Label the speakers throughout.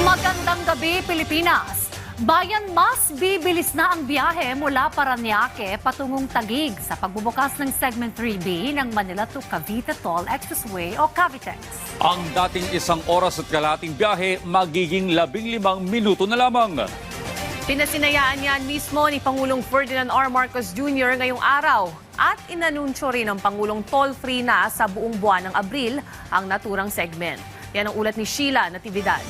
Speaker 1: Magandang gabi, Pilipinas! Bayan, mas bibilis na ang biyahe mula Parañaque patungong Taguig sa pagbubukas ng Segment 3B ng Manila to Cavite Toll Expressway o Cavitex.
Speaker 2: Ang dating 1 oras at kalahating biyahe magiging 15 minuto na lamang.
Speaker 3: Pinasinayaan yan mismo ni Pangulong Ferdinand R. Marcos Jr. ngayong araw at inanunsyo rin ng Pangulong toll-free na sa buong buwan ng Abril ang naturang segment. Yan ang ulat ni Sheila Natividad.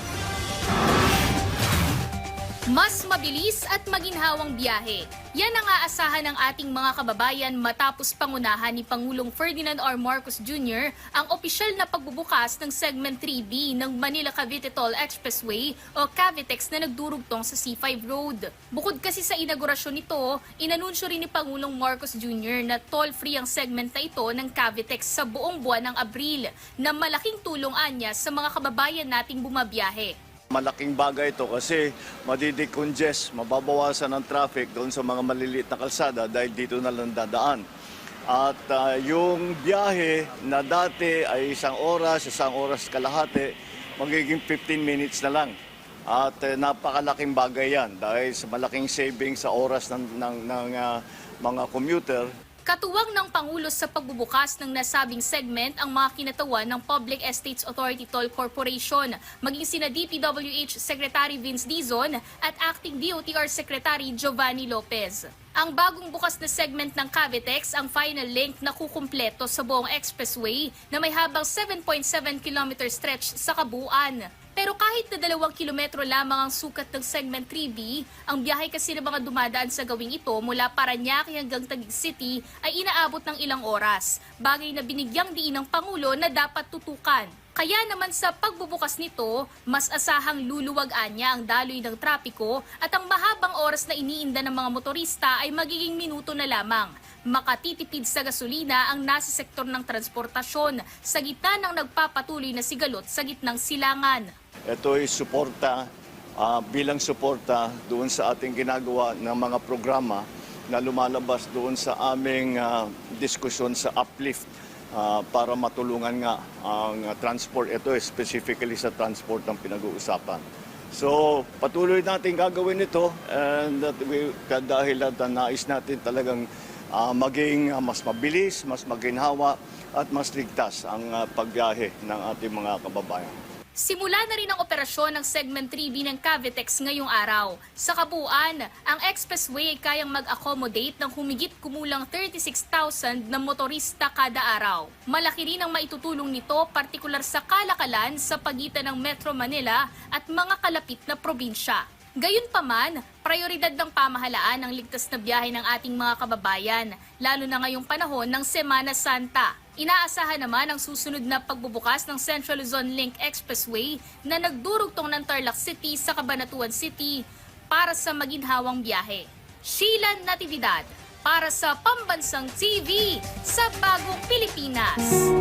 Speaker 4: Mas mabilis at maginhawang biyahe. Yan ang aasahan ng ating mga kababayan matapos pangunahan ni Pangulong Ferdinand R. Marcos Jr. ang opisyal na pagbubukas ng Segment 3B ng Manila-Cavite Toll Expressway o Cavitex na nagdurugtong sa C5 Road. Bukod kasi sa inaugurasyon nito, inanunsyo rin ni Pangulong Marcos Jr. na toll-free ang segment na ito ng Cavitex sa buong buwan ng Abril na malaking tulong anya sa mga kababayan nating bumabiyahe.
Speaker 5: Malaking bagay ito kasi madidecongest, mababawasan ang traffic doon sa mga maliliit na kalsada dahil dito na lang dadaan. At yung biyahe na dati ay 1 oras kalahati, magiging 15 minutes na lang. At napakalaking bagay yan dahil sa malaking savings sa oras ng mga commuter.
Speaker 4: Katuwang ng Pangulo sa pagbubukas ng nasabing segment ang mga kinatawan ng Public Estates Authority Toll Corporation, maging sina DPWH Secretary Vince Dizon at Acting DOTR Secretary Giovanni Lopez. Ang bagong bukas na segment ng Cavitex ang final link na kukumpleto sa buong expressway na may habang 7.7 km stretch sa kabuuan. Pero kahit na 2 kilometro lamang ang sukat ng Segment 3B, ang biyahe kasi ng mga dumadaan sa gawing ito mula Parañaque hanggang Taguig City ay inaabot ng ilang oras, bagay na binigyang diin ng Pangulo na dapat tutukan. Kaya naman sa pagbubukas nito, mas asahang luluwag-an niya ang daloy ng trapiko at ang mahabang oras na iniinda ng mga motorista ay magiging minuto na lamang. Makatitipid sa gasolina ang nasa sektor ng transportasyon sa gitna ng nagpapatuloy na sigalot sa gitnang silangan.
Speaker 5: Ito ay suporta, bilang suporta doon sa ating ginagawa ng mga programa na lumalabas doon sa aming diskusyon sa uplift para matulungan nga ang transport. Ito specifically sa transport ang pinag-uusapan. So patuloy natin gagawin ito and dahil nais natin talagang maging mas mabilis, mas maginhawa at mas ligtas ang pagbiyahe ng ating mga kababayan.
Speaker 4: Simula na rin ang operasyon ng Segment 3B ng Cavitex ngayong araw. Sa kabuuan, ang expressway ay kayang mag-accommodate ng humigit kumulang 36,000 na motorista kada araw. Malaki rin ang maitutulong nito partikular sa kalakalan sa pagitan ng Metro Manila at mga kalapit na probinsya. Gayunpaman, prioridad ng pamahalaan ang ligtas na biyahe ng ating mga kababayan, lalo na ngayong panahon ng Semana Santa. Inaasahan naman ang susunod na pagbubukas ng Central Luzon Link Expressway na nagdurugtong ng Tarlac City sa Cabanatuan City para sa maginhawang biyahe. Sheila Natividad para sa Pambansang TV sa Bagong Pilipinas.